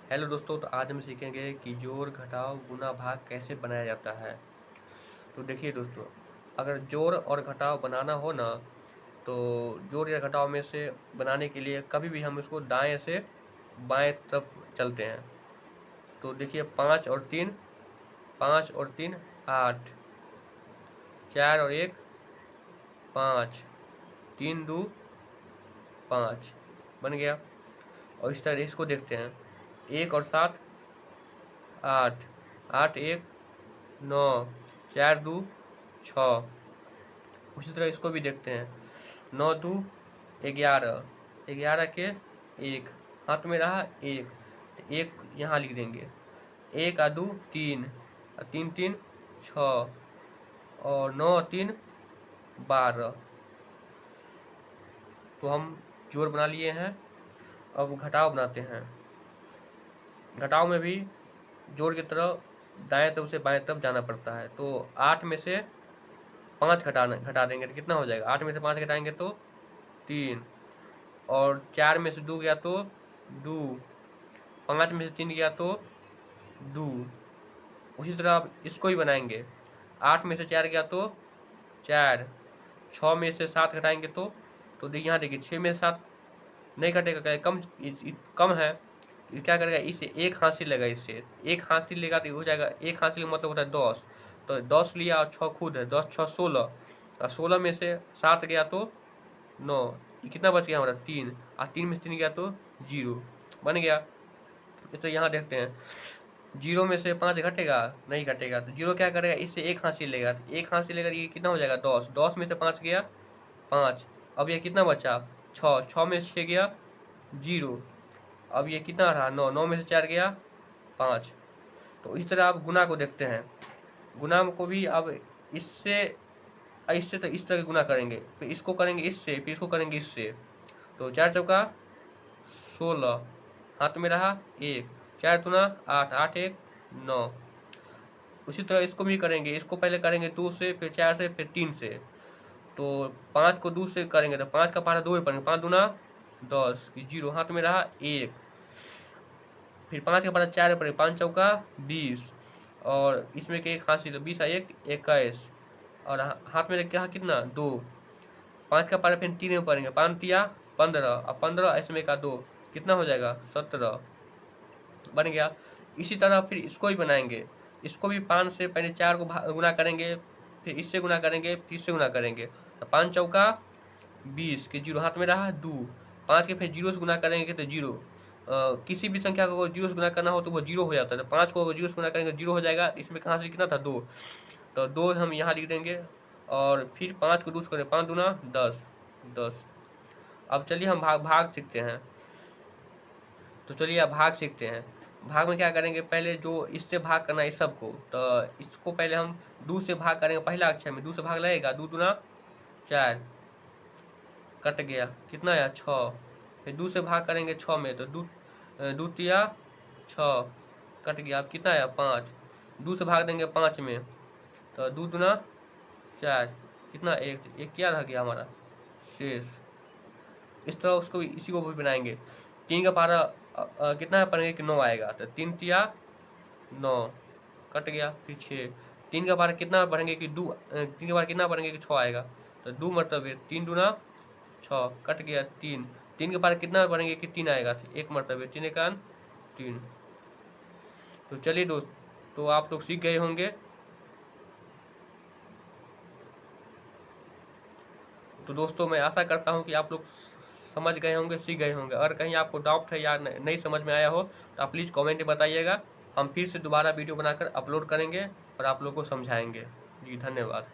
Hello दोस्तों, तो आज हम सीखेंगे कि जोड़ घटाव गुणा भाग कैसे बनाया जाता है। तो देखिए दोस्तों, अगर जोड़ और घटाव बनाना हो ना, तो जोड़ या घटाव में से बनाने के लिए कभी भी हम इसको दाएं से बाएं तरफ चलते हैं। तो देखिए, 5 और 3 8, 4 और 1 5, 3 2 5 बन गया। और इस तरह इसको देखते हैं, 1 और 7 8, 8 1 9, 4 2 6। उसी तरह इसको भी देखते हैं, 9 2 11, 11 के 1 हाथ में रहा 1, तो 1 यहाँ लिख देंगे। 1 और 2 3, 3 3 6 और 9 3 12। तो हम जोड़ बना लिए हैं। अब घटाव बनाते हैं। घटाव में भी जोड़ की तरफ दाएं तरफ से बाएं तरफ जाना पड़ता है। तो 8 में से 5 घटा देंगे तो कितना हो जाएगा? 8 में से 5 घटाएंगे तो 3, और 4 में से 2 गया तो 2, 5 में से 3 गया तो 2। उसी तरह आप इसको ही बनाएंगे, 8 में से 4 गया तो 4, 6 में से 7 घटाएंगे तो देखिए, यहाँ देखिए 6 में से 7 नहीं घटेगा, कम है। क्या करेगा, इससे एक हासिल लेगा, इससे एक हासिल लेगा तो हो जाएगा। एक हासिल मतलब होता है 10, तो 10 लिया और 6 खुद है, 10 6 16, और 16 में से 7 गया तो 9। ये कितना बच गया हमारा? 3, और 3 में से 3 गया तो 0 बन गया। तो यहाँ देखते हैं, 0 में से 5 घटेगा? नहीं घटेगा। तो 0 क्या करेगा, इससे एक हासिल लेगा, तो एक हासिल लेगा, ये कितना हो जाएगा? 10, 10 में से 5 गया 5। अब ये कितना बचा? 6, 6 में से 6 गया 0। अब ये कितना रहा? 9, 9 में से 4 गया 5। तो इस तरह आप गुना को देखते हैं। गुना को भी अब इससे इससे तो इस तरह गुना करेंगे, फिर इसको करेंगे इससे, फिर इसको करेंगे इससे। तो 4 चौका 16, हाथ में रहा 1, 4 दूना 8, 8 1 9। उसी तरह इसको भी करेंगे। इसको पहले करेंगे 2 से, फिर 4 से, फिर 3 से। तो 5 को 2 से करेंगे तो 5 का पारा 2 में पड़ेंगे, 5 दूना 10, 0 हाथ में रहा 1। फिर 5 का पारा 4 में पड़ेगा, 5 चौका 20, और इसमें के एक हासिल 20 1 21, और हाथ में रखा कितना? 2। 5 का पारा फिर 3 में पड़ेंगे, 5 तिया 15, और 15 इसमें का 2, कितना हो जाएगा? 17 बन गया। इसी तरह फिर इसको भी बनाएंगे। इसको भी 5 से पहले 4 को गुना करेंगे, फिर इससे गुना करेंगे, फिर इससे गुना करेंगे। तो 5 चौका 20 के 0 हाथ में रहा 2, 5 के फिर 0 से गुना करेंगे तो 0। किसी भी संख्या को 0 से गुना करना हो तो वो 0 हो जाता है। तो 5 को अगर 0 से गुना करेंगे 0 हो जाएगा। इसमें कहाँ से कितना था? 2। तो 2 हम यहाँ लिख देंगे, और फिर 5 को 2 से करें, 5 दूना 10, 10। अब चलिए हम भाग सीखते हैं। तो चलिए अब भाग सीखते हैं। भाग में क्या करेंगे, पहले जो इससे भाग करना है इस सबको, तो इसको पहले हम 2 से भाग करेंगे। पहला अक्षर में 2 से भाग लगेगा, 2 दूना 4, कट गया, कितना आया? 6। फिर 2 से भाग करेंगे 6 में, तो 2 तिया 6, कट गया। अब कितना आया? 5। 2 से भाग देंगे 5 में, तो 2 दूना 4, कितना? 1, 1 क्या रह गया हमारा? शेष। इस तरह उसको इसी को भी बनाएंगे। 3 का पारा कितना पढ़ेंगे कि 9 आएगा, तो 3 तिया 9, कट गया। फिर 6, 3 का पारा कितना पढ़ेंगे कि 3 का पारा कितना पढ़ेंगे कि 6 आएगा, तो 2 मरतबे 3 दूना 6, कट गया। 3, 3 के पारा कितना पढ़ेंगे कि 3 आएगा, 1 मरतबे 3 एकान 3। तो चलिए दोस्त, तो आप लोग सीख गए होंगे। तो दोस्तों, मैं आशा करता हूँ कि आप लोग समझ गए होंगे, सीख गए होंगे। अगर कहीं आपको डाउट है या नहीं समझ में आया हो, तो आप प्लीज़ कमेंट में बताइएगा। हम फिर से दोबारा वीडियो बनाकर अपलोड करेंगे और आप लोग को समझाएंगे। जी धन्यवाद।